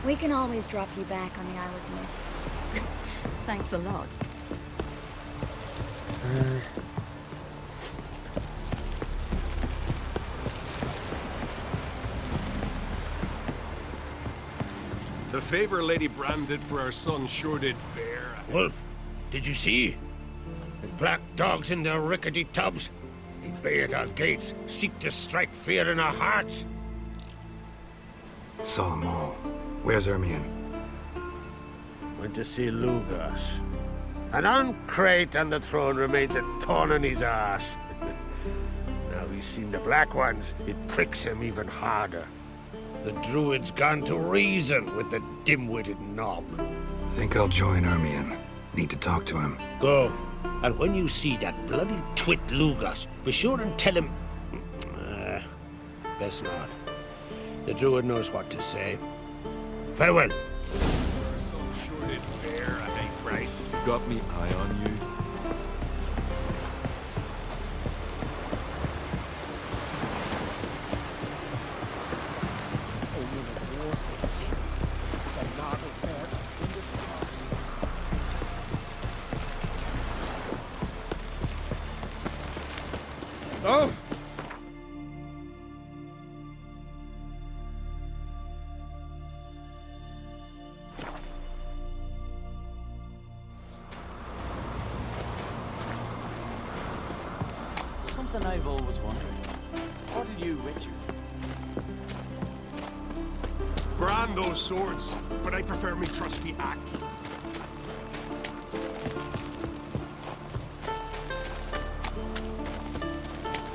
We can always drop you back on the Isle of Mists. Thanks a lot. The favor Lady Bran did for our son sure did bear. Wolf, did you see? The black dogs in their rickety tubs. They bay at our gates, seek to strike fear in our hearts. Saw them all. Where's Ermion? Went to see Lugas. An uncrate on the throne remains a thorn in his arse. Now he's seen the Black Ones, it pricks him even harder. The druid's gone to reason with the dim-witted knob. Think I'll join Ermion. Need to talk to him. Go. And when you see that bloody twit Lugas, be sure and tell him... best not. The druid knows what to say. Farewell. Son sure did bear a high price. Got me eye on you. Oh! Something I've always wondered. What are you, Richard? Brand those swords, but I prefer me trusty axe.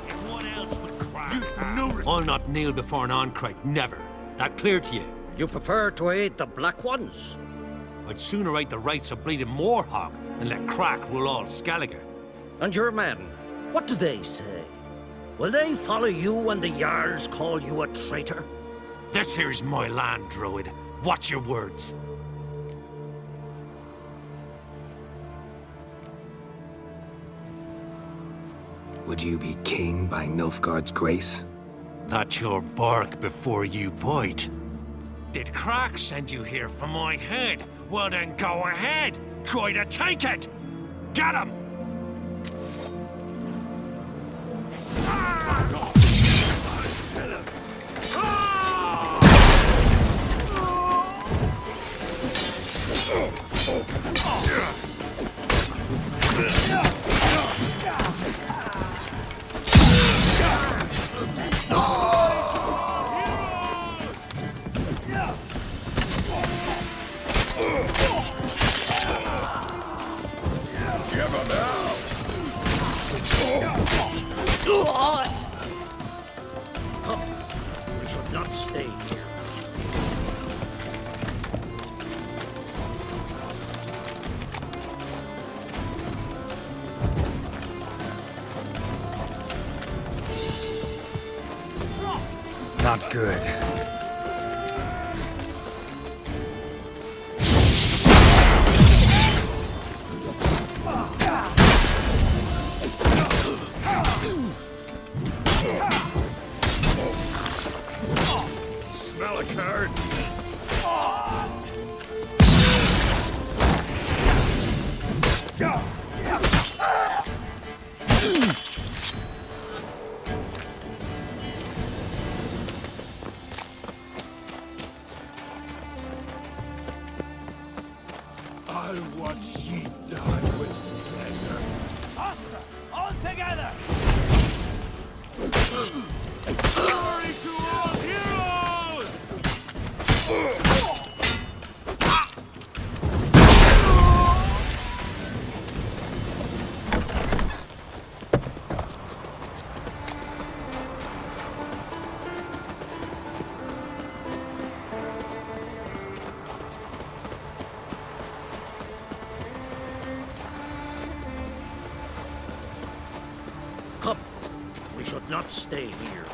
And what else would crack? I'll not kneel before an Oncrite, never. That clear to you? You prefer to aid the Black Ones? I'd sooner right the rights of bleeding Moorhog than let Crack rule all Skelliger. And your men, what do they say? Will they follow you when the Jarls call you a traitor? This here's my land, Druid. Watch your words. Would you be king by Nilfgaard's grace? That's your bark before you bite. Did Crack send you here for my head? Well then go ahead. Try to take it. Get him! Come, we should not stay here. Not good. Smell a card. I'll watch ye die with pleasure. Faster! All together! Glory to all heroes! Come, we should not stay here.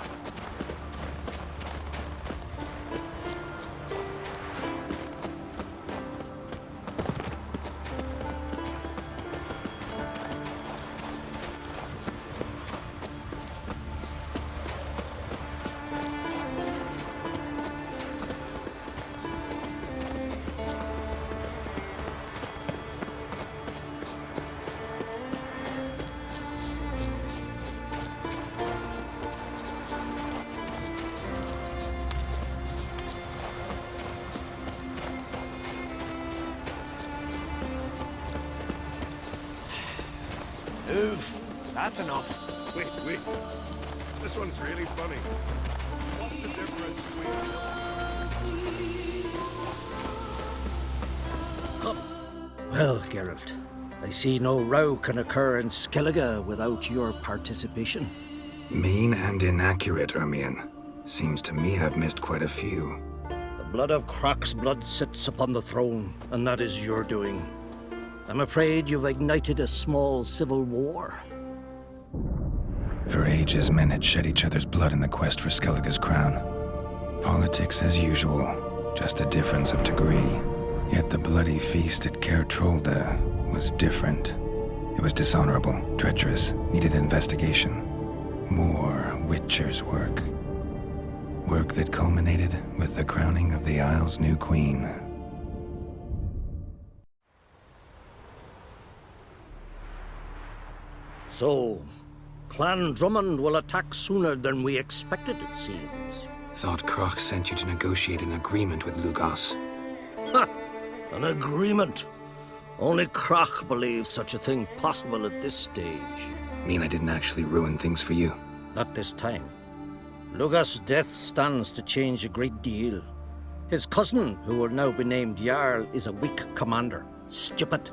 Move. That's enough. Wait. This one's really funny. What's the difference between... Come. Well, Geralt, I see no row can occur in Skellige without your participation. Mean and inaccurate, Ermion. Seems to me I've missed quite a few. The blood of Croc's blood sits upon the throne, and that is your doing. I'm afraid you've ignited a small civil war. For ages, men had shed each other's blood in the quest for Skellige's crown. Politics as usual, just a difference of degree. Yet the bloody feast at Caer Trolda was different. It was dishonorable, treacherous, needed investigation. More Witcher's work. Work that culminated with the crowning of the Isle's new queen. So, Clan Drummond will attack sooner than we expected, it seems. Thought Croc sent you to negotiate an agreement with Lugos. Ha! An agreement. Only Croc believes such a thing possible at this stage. Mean I didn't actually ruin things for you? Not this time. Lugos' death stands to change a great deal. His cousin, who will now be named Jarl, is a weak commander. Stupid.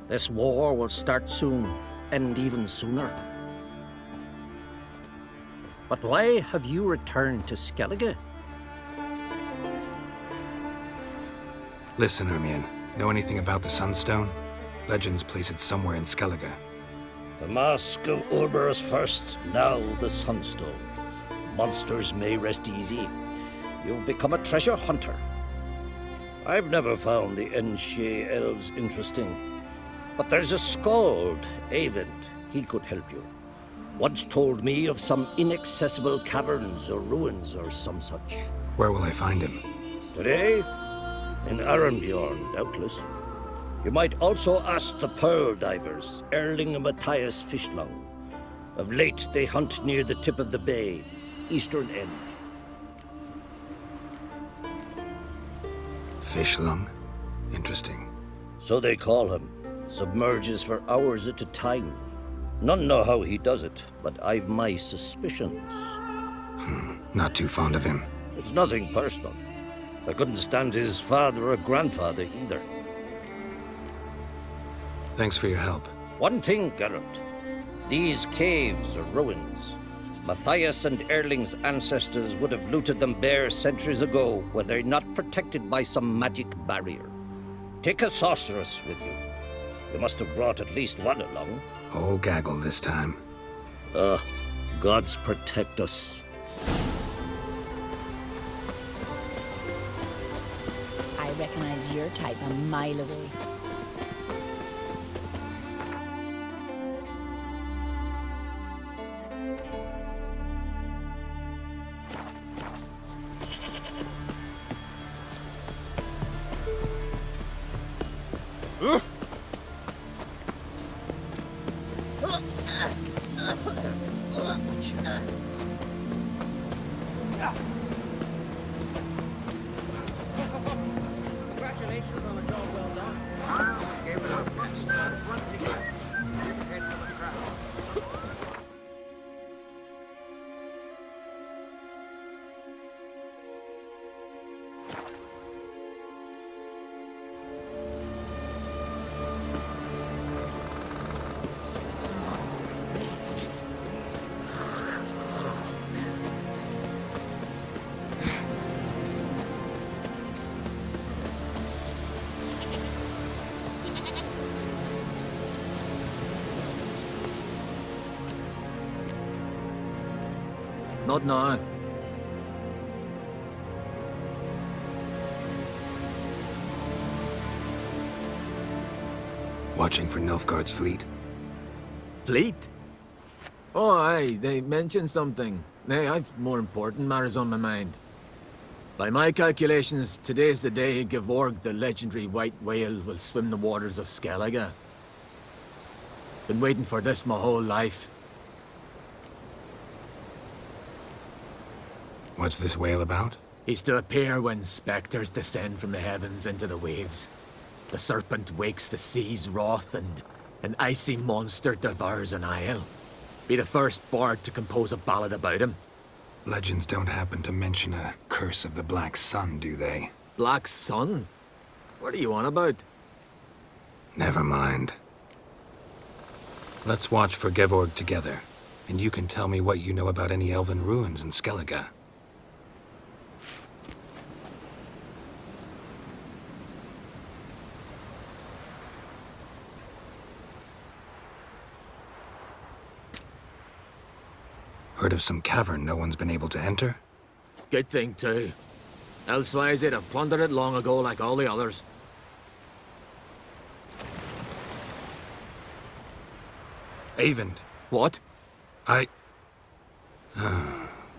This war will start soon, end even sooner. But why have you returned to Skellige? Listen, Ermion. Know anything about the Sunstone? Legends place it somewhere in Skellige. The mask of Urberus first, now the Sunstone. Monsters may rest easy. You've become a treasure hunter. I've never found the Enshe elves interesting. But there's a skald, Eyvind. He could help you. Once told me of some inaccessible caverns or ruins or some such. Where will I find him? Today, in Arenbjorn, doubtless. You might also ask the pearl divers, Erling and Matthias Fishlung. Of late, they hunt near the tip of the bay, eastern end. Fishlung? Interesting. So they call him. Submerges for hours at a time. None know how he does it, but I've my suspicions. Not too fond of him. It's nothing personal. I couldn't stand his father or grandfather either. Thanks for your help. One thing, Geralt. These caves are ruins. Matthias and Erling's ancestors would have looted them bare centuries ago were they not protected by some magic barrier. Take a sorceress with you. You must have brought at least one along. Whole gaggle this time. Gods protect us. I recognize your type a mile away. Congratulations on a job well done. Gave it up. There's one thing left. Head for the crown. Not now. Watching for Nilfgaard's fleet. Fleet? Oh, aye, they mentioned something. Nay, I've more important matters on my mind. By my calculations, today's the day Gevorg, the legendary white whale, will swim the waters of Skellige. Been waiting for this my whole life. What's this whale about? He's to appear when spectres descend from the heavens into the waves. The serpent wakes the sea's wrath, and An icy monster devours an isle. Be the first bard to compose a ballad about him. Legends don't happen to mention a curse of the Black Sun, do they? Black Sun? What are you on about? Never mind. Let's watch for Gevorg together, and you can tell me what you know about any elven ruins in Skellige. Heard of some cavern no one's been able to enter? Good thing, too. Elsewise, they'd have plundered it long ago like all the others. Avend. What?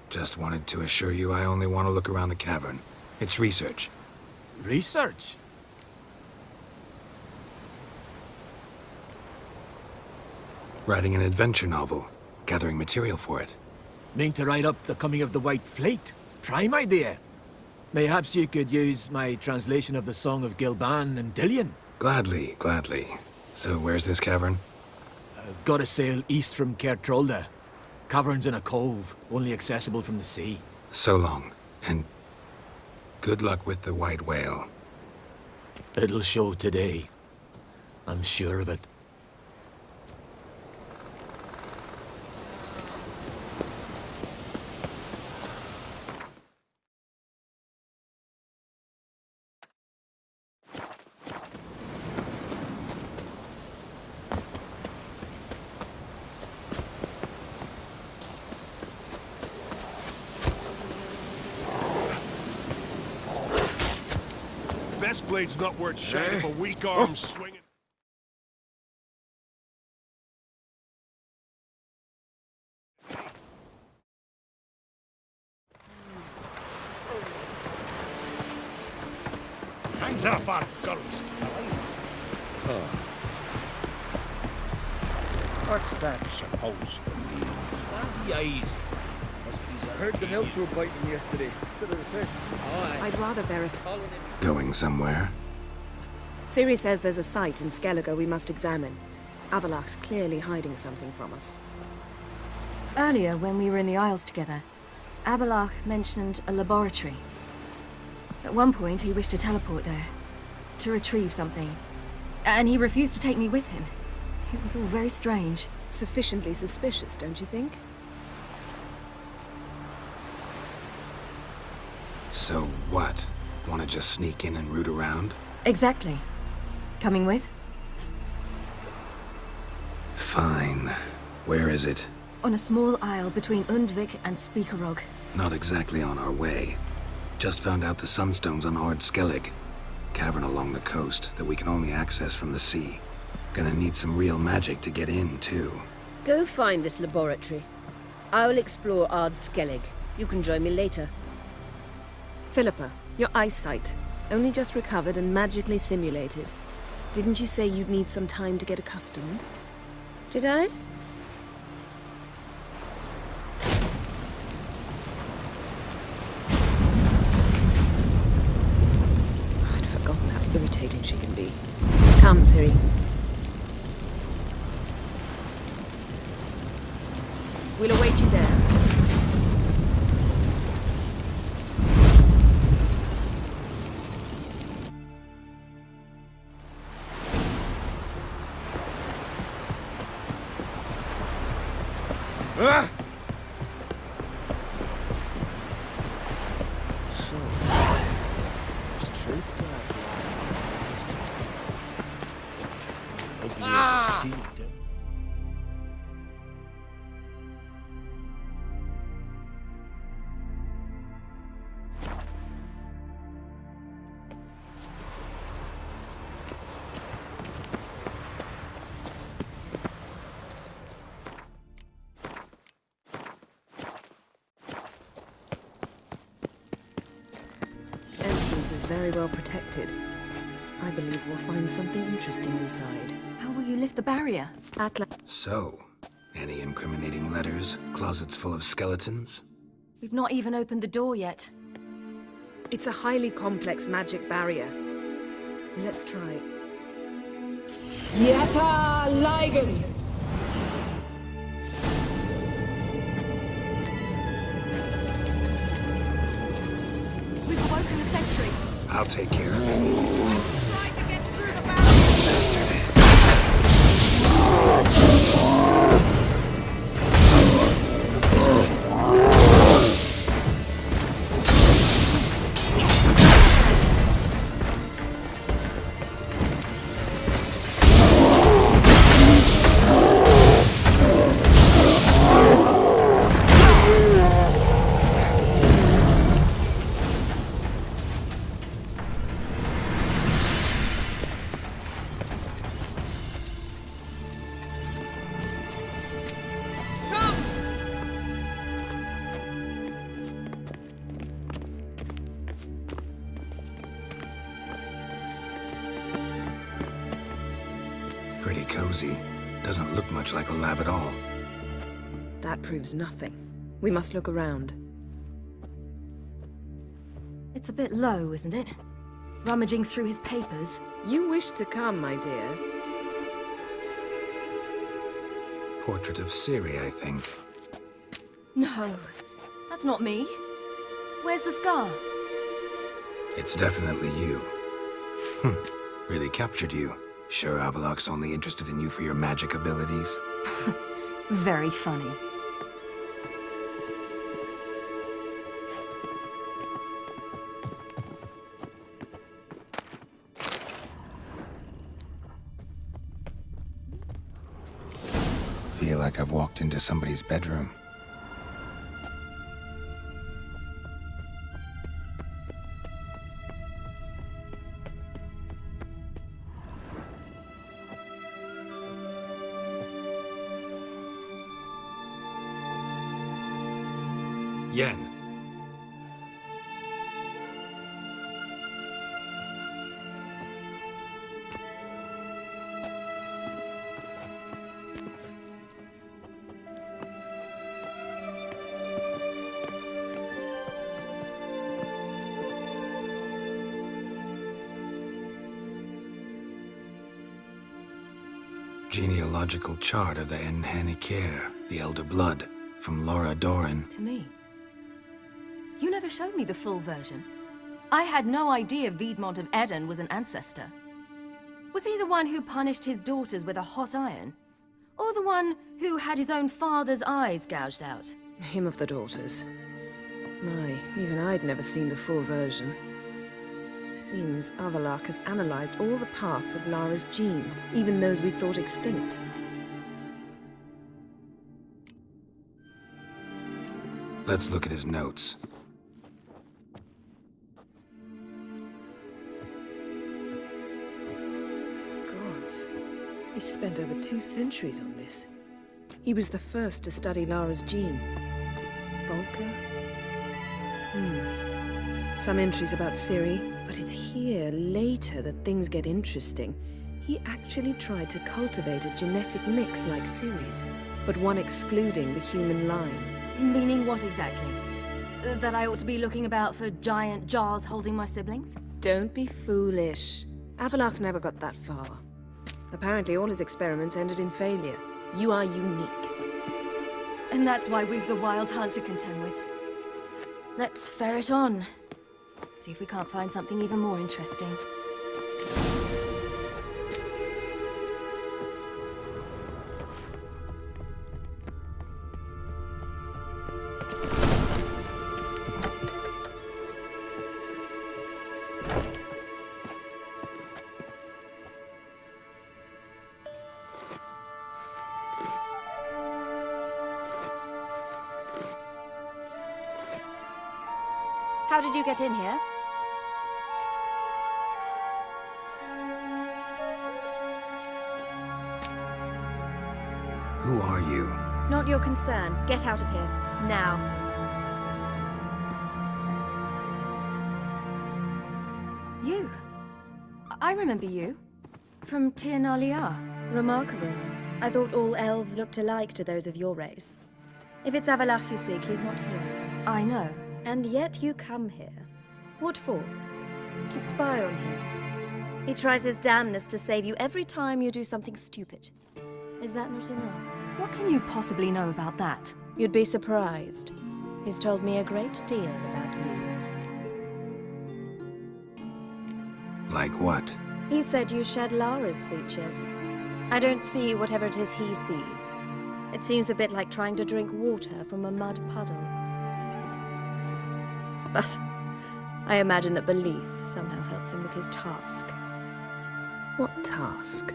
Just wanted to assure you I only want to look around the cavern. It's research. Research? Writing an adventure novel. Gathering material for it. Mean to write up the coming of the White Fleet? Prime idea. Mayhaps you could use my translation of the Song of Gilban and Dillion. Gladly, gladly. So where's this cavern? Gotta sail east from Kertrolda. Cavern's in a cove, only accessible from the sea. So long, and good luck with the white whale. It'll show today. I'm sure of it. Best blade's not worth shit if a weak arm's swinging. Hands off our guns. What's that supposed to mean? Slanty eyes. I heard the nymphs were biting yesterday instead of the fish. I'd rather verify. Going somewhere? Siri says there's a site in Skellige we must examine. Avalok's clearly hiding something from us. Earlier, when we were in the Isles together, Avalok mentioned a laboratory. At one point, he wished to teleport there, to retrieve something. And he refused to take me with him. It was all very strange. Sufficiently suspicious, don't you think? So what? Want to just sneak in and root around? Exactly. Coming with? Fine. Where is it? On a small isle between Undvik and Speakerog. Not exactly on our way. Just found out the Sunstone's on Ard Skellig. Cavern along the coast that we can only access from the sea. Gonna need some real magic to get in, too. Go find this laboratory. I'll explore Ard Skellig. You can join me later. Philippa, your eyesight. Only just recovered and magically simulated. Didn't you say you'd need some time to get accustomed? Did I? I'd forgotten how irritating she can be. Come, Siri. We'll await you there. So, there's truth to that blind ugly as a seed. Entrance is very well protected. I believe we'll find something interesting inside. How will you lift the barrier? So, any incriminating letters? Closets full of skeletons? We've not even opened the door yet. It's a highly complex magic barrier. Let's try. Yata Ligen! We've awoken a sentry. I'll take care of it. Try to get through the barrier. Pretty cozy. Doesn't look much like a lab at all. That proves nothing. We must look around. It's a bit low, isn't it? Rummaging through his papers. You wish to come, my dear. Portrait of Ciri, I think. No, that's not me. Where's the scar? It's definitely you. Really captured you. Sure Avalok's only interested in you for your magic abilities? Very funny. Feel like I've walked into somebody's bedroom. Yen. Genealogical chart of the Enhanikir, the Elder Blood, from Laura Doran. To me. You never showed me the full version. I had no idea Viedmont of Eden was an ancestor. Was he the one who punished his daughters with a hot iron? Or the one who had his own father's eyes gouged out? Him of the daughters. My, even I'd never seen the full version. Seems Avalok has analyzed all the parts of Lara's gene, even those we thought extinct. Let's look at his notes. Gods, he spent over 2 centuries on this. He was the first to study Lara's gene. Volker? Some entries about Ciri, but it's here, later, that things get interesting. He actually tried to cultivate a genetic mix like Ciri's, but one excluding the human line. Meaning what exactly? That I ought to be looking about for giant jars holding my siblings? Don't be foolish. Avalok never got that far. Apparently all his experiments ended in failure. You are unique. And that's why we've the Wild Hunt to contend with. Let's ferret on. See if we can't find something even more interesting. How did you get in here? Who are you? Not your concern. Get out of here. Now. You. I remember you. From Tir Nalia. Remarkable. I thought all elves looked alike to those of your race. If it's Avalok you seek, he's not here. I know. And yet you come here. What for? To spy on him? He tries his damnedest to save you every time you do something stupid. Is that not enough? What can you possibly know about that? You'd be surprised. He's told me a great deal about you. Like what? He said you shared Lara's features. I don't see whatever it is he sees. It seems a bit like trying to drink water from a mud puddle. But I imagine that belief somehow helps him with his task. What task?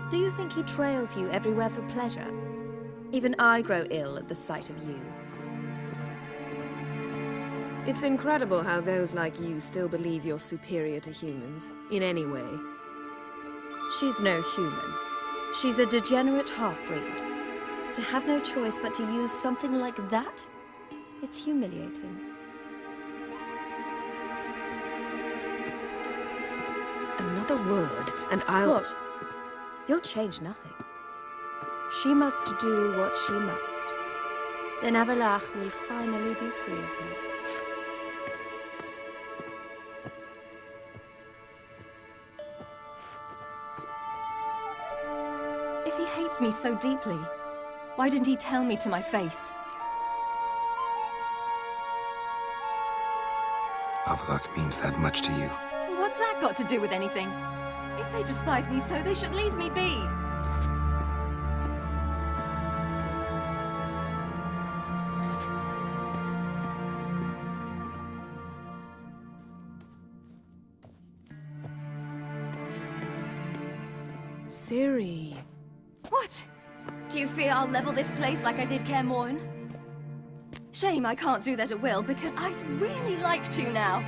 Do you think he trails you everywhere for pleasure? Even I grow ill at the sight of you. It's incredible how those like you still believe you're superior to humans, in any way. She's no human. She's a degenerate half-breed. To have no choice but to use something like that? It's humiliating. Another word, and I'll... What? You'll change nothing. She must do what she must. Then Avalach will finally be free of her. If he hates me so deeply, why didn't he tell me to my face? Avlok means that much to you. What's that got to do with anything? If they despise me so, they should leave me be. Ciri. What? Do you fear I'll level this place like I did Kaer Morhen? Shame I can't do that at will, because I'd really like to now.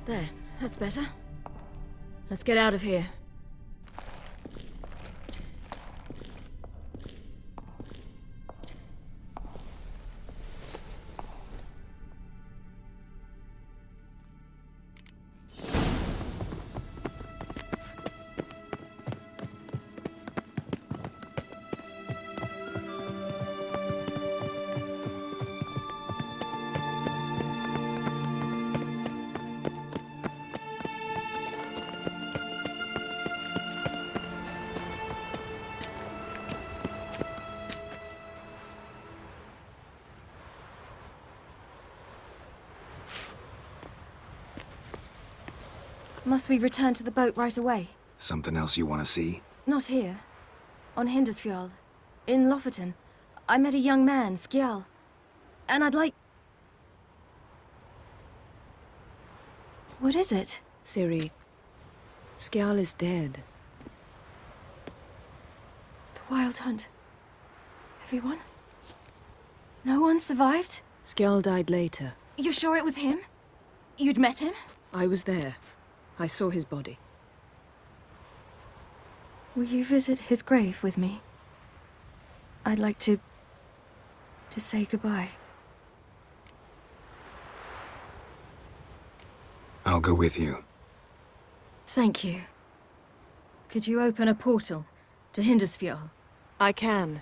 There, that's better. Let's get out of here. Must we return to the boat right away? Something else you want to see? Not here. On Hindersfjall. In Lofoten. I met a young man, Skjal. And I'd like... What is it? Ciri, Skjal is dead. Wild hunt. Everyone? No one survived? Skjal died later. You sure it was him? You'd met him? I was there. I saw his body. Will you visit his grave with me? I'd like to say goodbye. I'll go with you. Thank you. Could you open a portal to Hindersfjall? I can.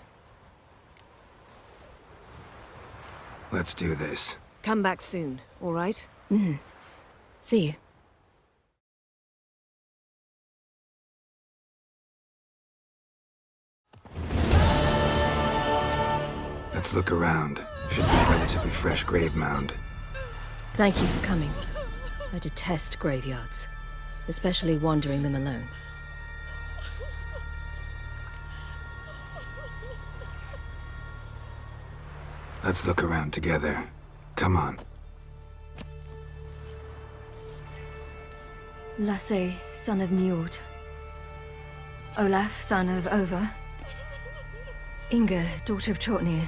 Let's do this. Come back soon, all right? Mm-hmm. See you. Let's look around. Should be a relatively fresh grave mound. Thank you for coming. I detest graveyards, especially wandering them alone. Let's look around together. Come on. Lasse, son of Njord. Olaf, son of Over. Inga, daughter of Trotnir.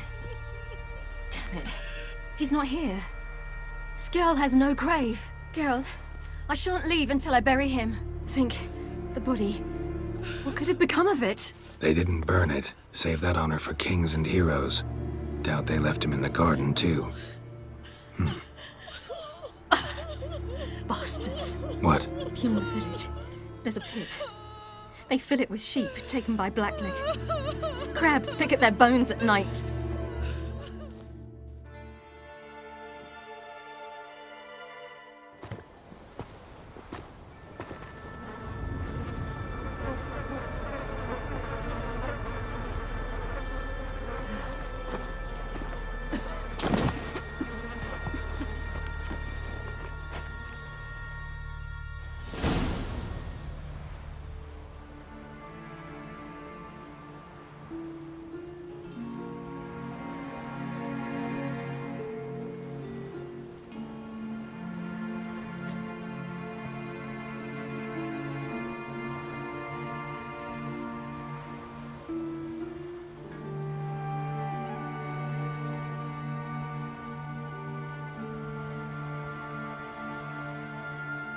Damn it. He's not here. Skjal has no grave. Geralt, I shan't leave until I bury him. Think, the body. What could have become of it? They didn't burn it. Save that honor for kings and heroes. Doubt they left him in the garden, too. Bastards. What? In the village, there's a pit. They fill it with sheep taken by Blackleg. Crabs pick at their bones at night.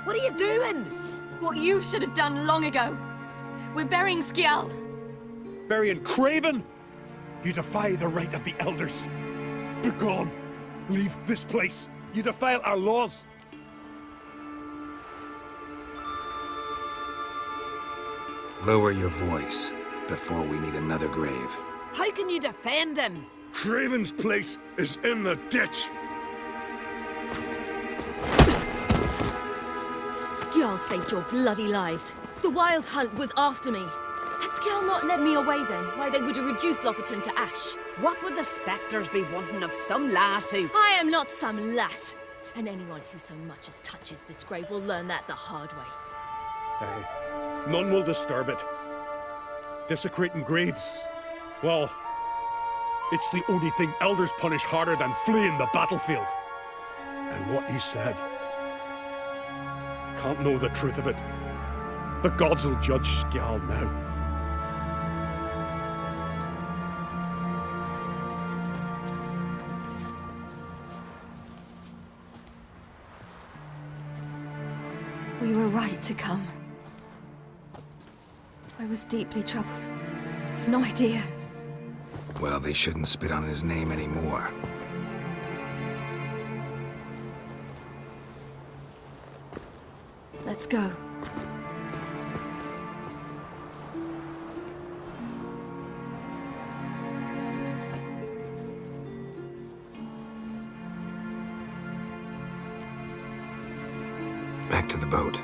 What are you doing? What you should have done long ago. We're burying Skjal. Burying Craven? You defy the right of the elders. Begone! Leave this place. You defile our laws. Lower your voice before we need another grave. How can you defend him? Craven's place is in the ditch. Skjal saved your bloody lives. The Wild Hunt was after me. Had Skjal not led me away then, why they would have reduced Lofoten to ash. What would the spectres be wanting of some lass who... I am not some lass. And anyone who so much as touches this grave will learn that the hard way. Aye. None will disturb it. Desecrating graves, well, it's the only thing elders punish harder than fleeing the battlefield. And what you said, can't know the truth of it. The gods will judge Skjal now. We were right to come. I was deeply troubled. You've no idea. Well, they shouldn't spit on his name anymore. Let's go. Back to the boat.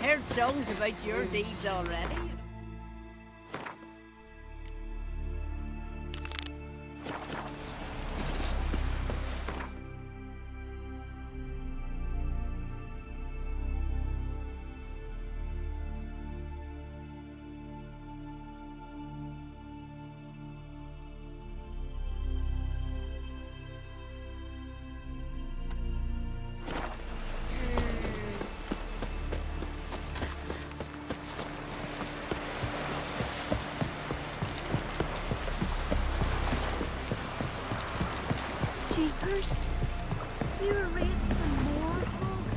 Heard songs about your deeds already. Jeepers, you're a wraith from Morhog?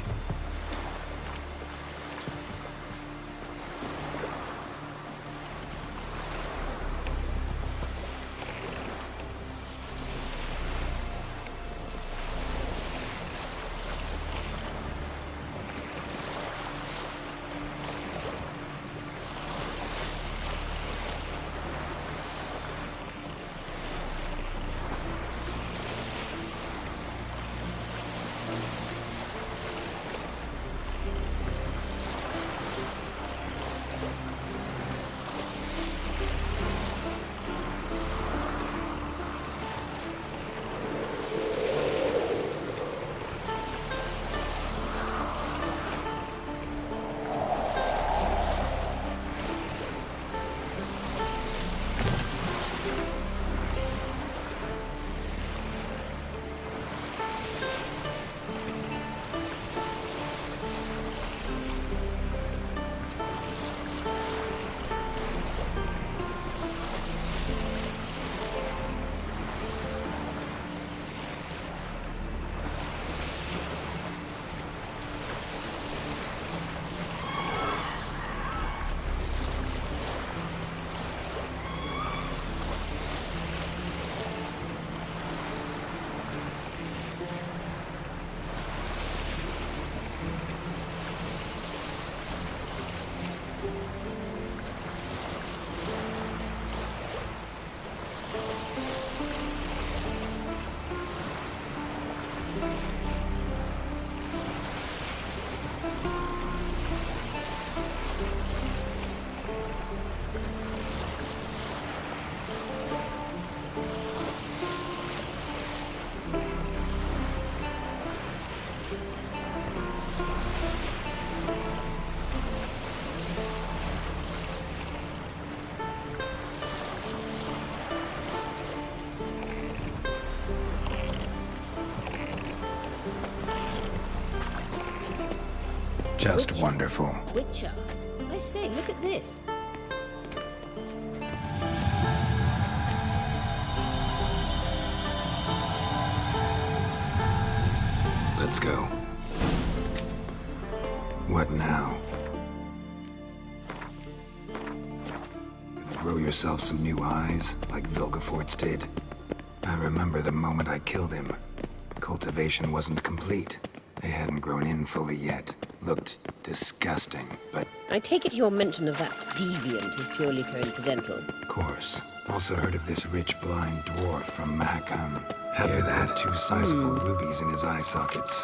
Just wonderful. Witcher. I say, look at this. Let's go. What now? Grow yourself some new eyes, like Vilgefortz did. I remember the moment I killed him. Cultivation wasn't complete. They hadn't grown in fully yet. Looked disgusting, but... I take it your mention of that deviant is purely coincidental. Of course. Also heard of this rich blind dwarf from Mahakam. Hear that? 2 sizable rubies in his eye sockets.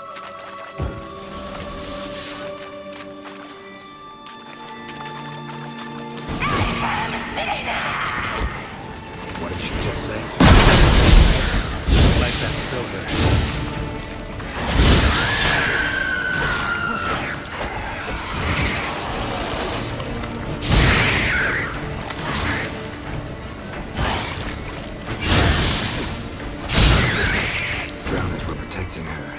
What did she just say? Like that silver. Drowners were protecting her.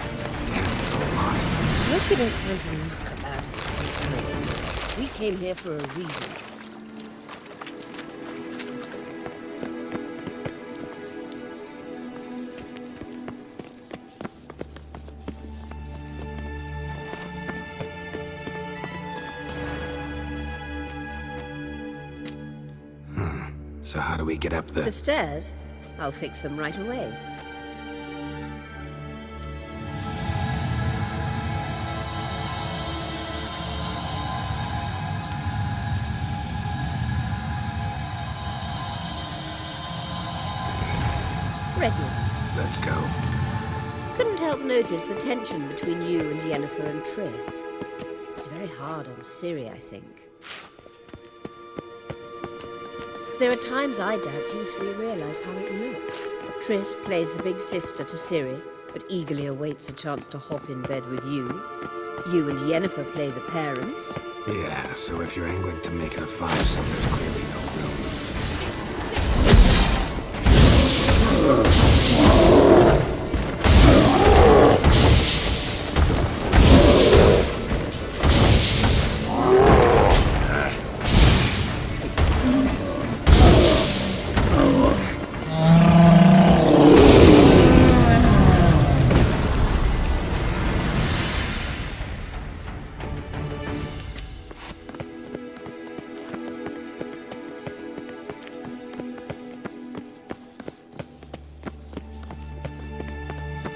Damn, a lot. I hope you don't plan to knock about it. We came here for a reason. So how do we get up The stairs? I'll fix them right away. Ready. Let's go. Couldn't help notice the tension between you and Yennefer and Triss. It's very hard on Ciri, I think. There are times I doubt you three realize how it looks. Triss plays the big sister to Ciri, but eagerly awaits a chance to hop in bed with you. You and Yennefer play the parents. Yeah, so if you're angling to make it a five-some, there's clearly no room.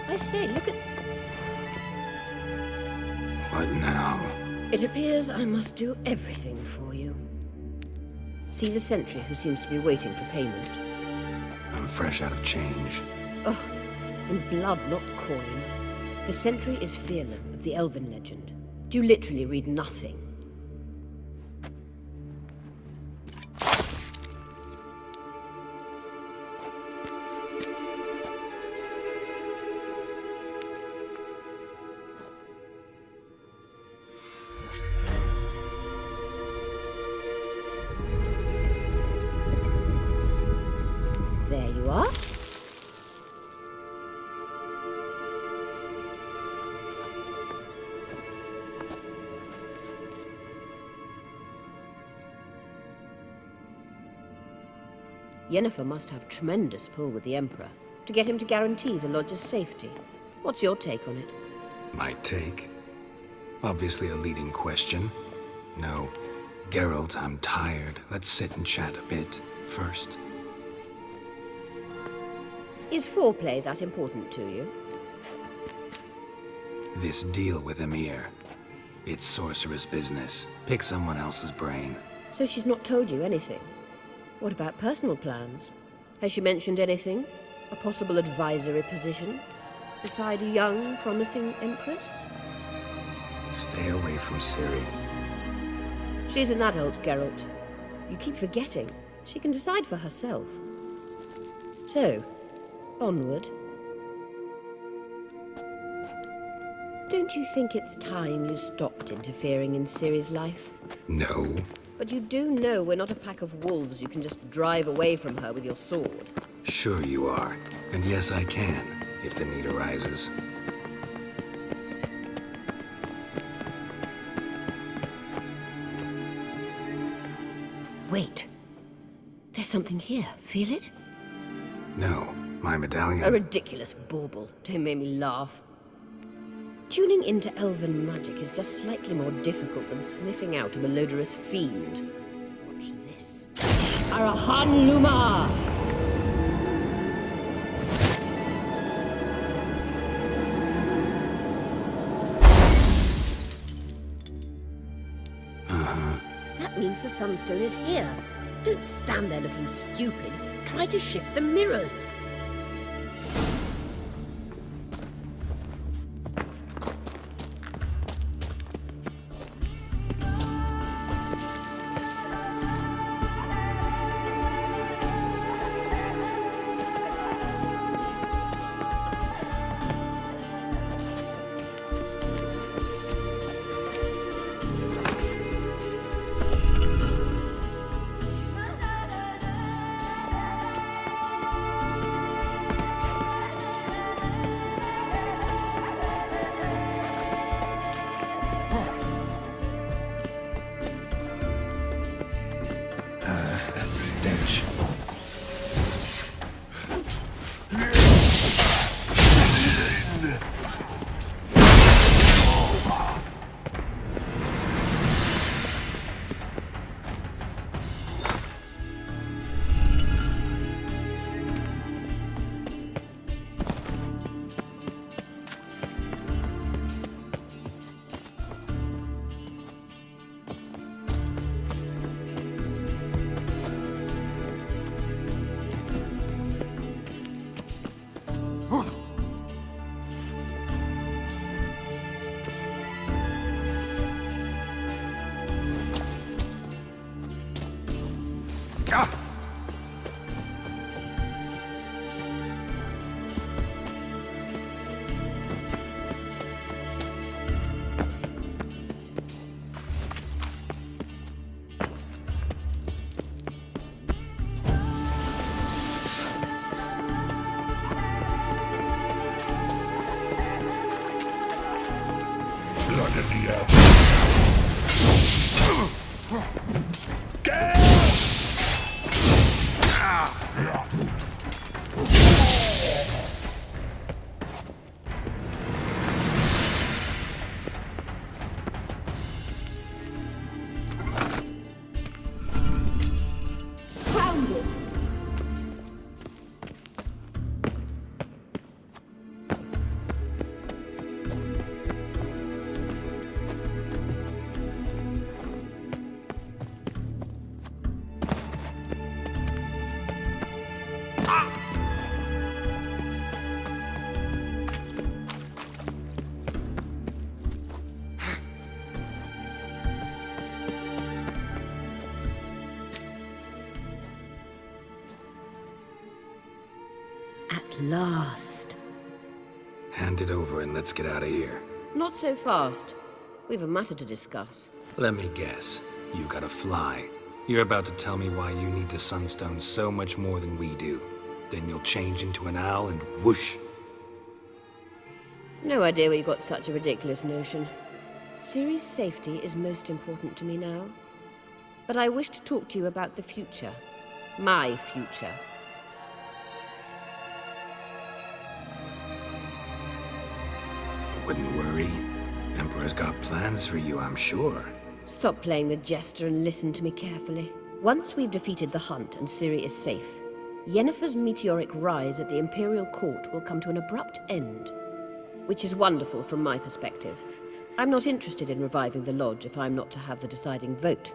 I say, look at... What now? It appears I must do everything for you. See the sentry who seems to be waiting for payment. I'm fresh out of change. Ugh, and blood, not coin. The sentry is Fearlan of the elven legend. You literally read nothing. There you are. Yennefer must have tremendous pull with the Emperor to get him to guarantee the Lodge's safety. What's your take on it? My take? Obviously a leading question. No. Geralt, I'm tired. Let's sit and chat a bit first. Is foreplay that important to you? This deal with Emir. It's sorceress business. Pick someone else's brain. So she's not told you anything? What about personal plans? Has she mentioned anything? A possible advisory position? Beside a young, promising Empress? Stay away from Ciri. She's an adult, Geralt. You keep forgetting. She can decide for herself. So, onward. Don't you think it's time you stopped interfering in Ciri's life? No. But you do know we're not a pack of wolves you can just drive away from her with your sword. Sure you are. And yes, I can, if the need arises. Wait. There's something here. Feel it? No, my medallion. A ridiculous bauble. Don't make me laugh. Tuning into elven magic is just slightly more difficult than sniffing out a malodorous fiend. Watch this. Arahan Luma! That means the Sunstone is here. Don't stand there looking stupid. Try to shift the mirrors. That stench. At last. Hand it over and let's get out of here. Not so fast. We've a matter to discuss. Let me guess. You gotta fly. You're about to tell me why you need the Sunstone so much more than we do. Then you'll change into an owl and whoosh. No idea where you got such a ridiculous notion. Ciri's safety is most important to me now. But I wish to talk to you about the future. My future. Wouldn't worry. Emperor's got plans for you, I'm sure. Stop playing the jester and listen to me carefully. Once we've defeated the hunt and Ciri is safe, Yennefer's meteoric rise at the Imperial Court will come to an abrupt end. Which is wonderful from my perspective. I'm not interested in reviving the Lodge if I'm not to have the deciding vote.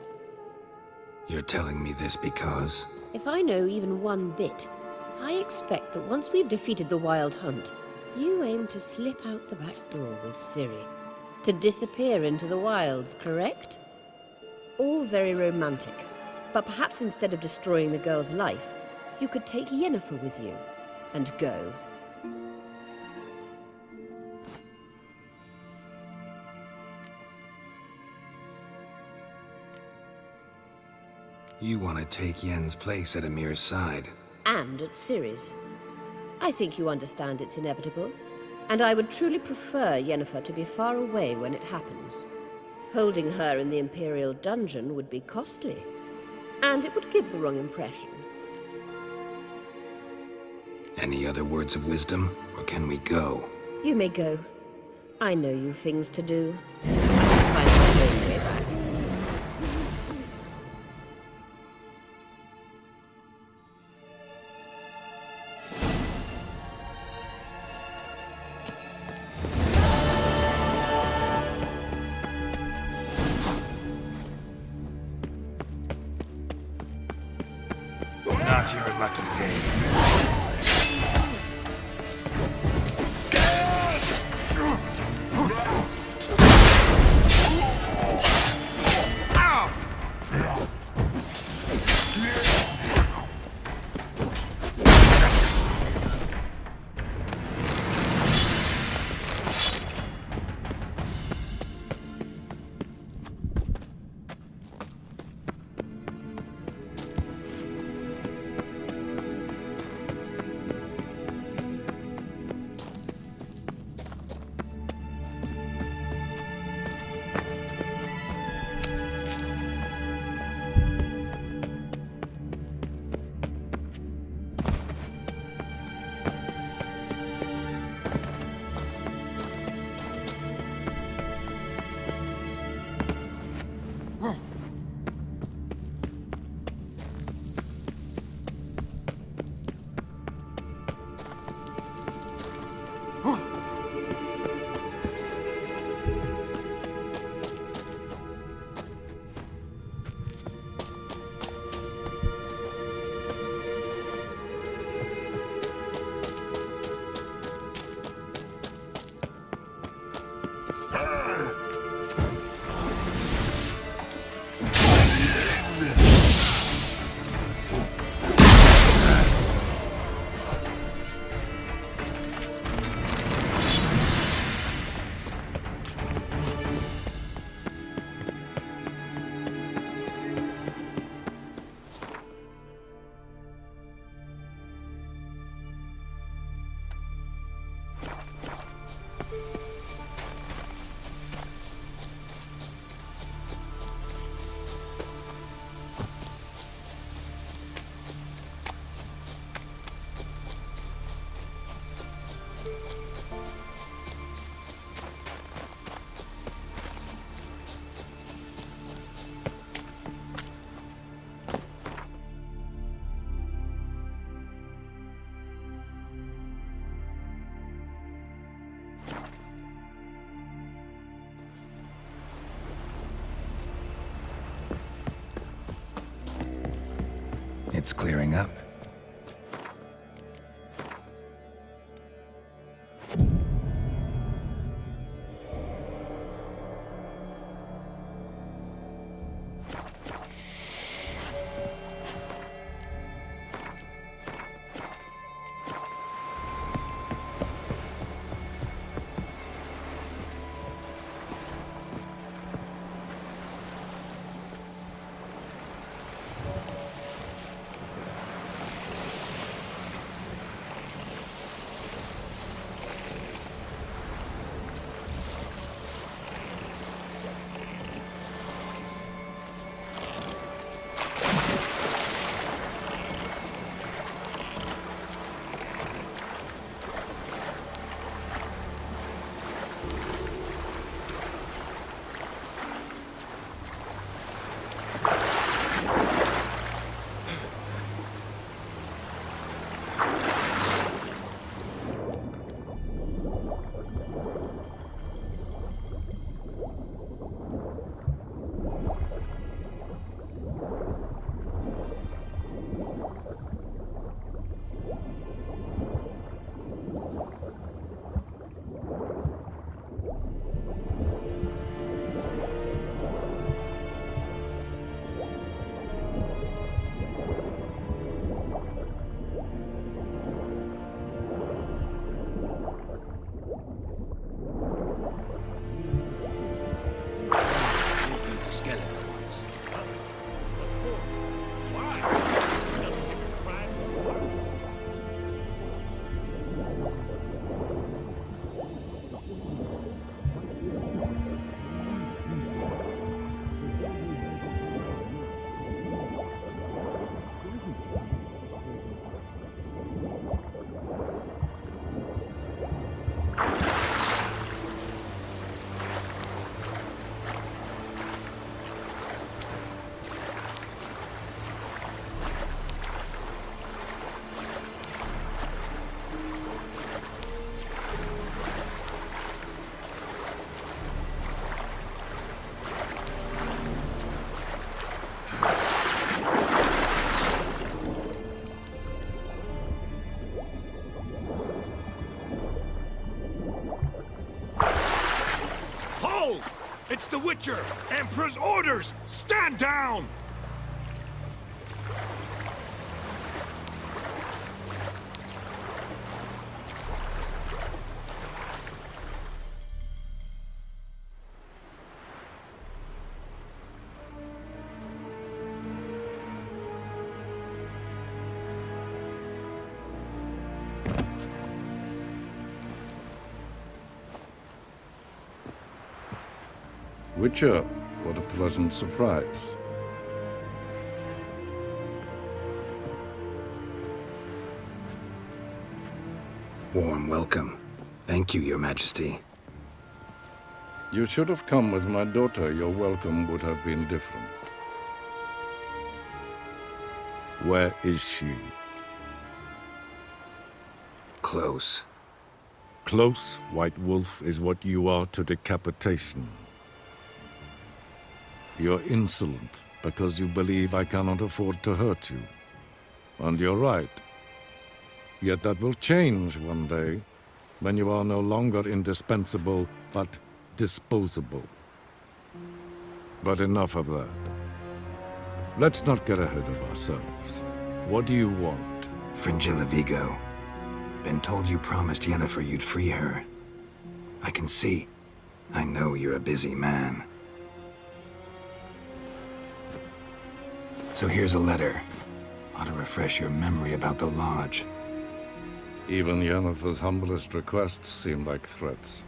You're telling me this because... If I know even one bit, I expect that once we've defeated the Wild Hunt, you aim to slip out the back door with Ciri. To disappear into the wilds, correct? All very romantic. But perhaps instead of destroying the girl's life, you could take Yennefer with you and go. You want to take Yen's place at Amir's side. And at Ciri's. I think you understand it's inevitable, and I would truly prefer Yennefer to be far away when it happens. Holding her in the Imperial dungeon would be costly, and it would give the wrong impression. Any other words of wisdom, or can we go? You may go. I know you've things to do. I can find my own way back. Not your lucky day. It's clearing up. It's the Witcher! Emperor's orders! Stand down! Witcher, what a pleasant surprise. Warm welcome. Thank you, Your Majesty. You should have come with my daughter. Your welcome would have been different. Where is she? Close. Close, White Wolf, is what you are to decapitation. You're insolent because you believe I cannot afford to hurt you. And you're right. Yet that will change one day, when you are no longer indispensable, but disposable. But enough of that. Let's not get ahead of ourselves. What do you want? Fringilla Vigo. Been told you promised Yennefer you'd free her. I can see. I know you're a busy man. So here's a letter. Ought to refresh your memory about the Lodge. Even Yennefer's humblest requests seem like threats.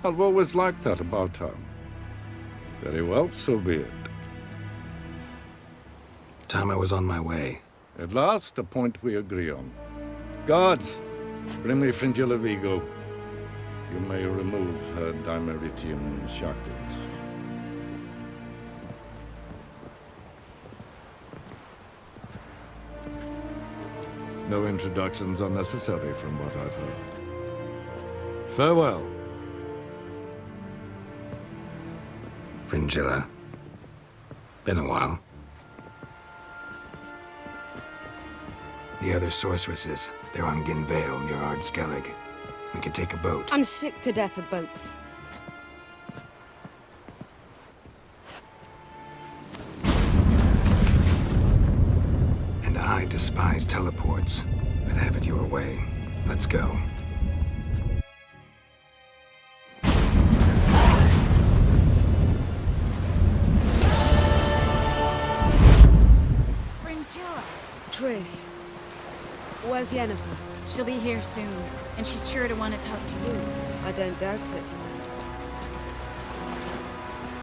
I've always liked that about her. Very well, so be it. Time I was on my way. At last, a point we agree on. Guards, bring me Fringilla Vigo. You may remove her Dimeritian shackles. No introductions are necessary from what I've heard. Farewell. Fringilla. Been a while. The other sorceresses, they're on Ginvale near Ardskellig. We could take a boat. I'm sick to death of boats. And I despise teleports, but have it your way. Let's go. Trish, where's Yennefer? She'll be here soon, and she's sure to want to talk to you. I don't doubt it.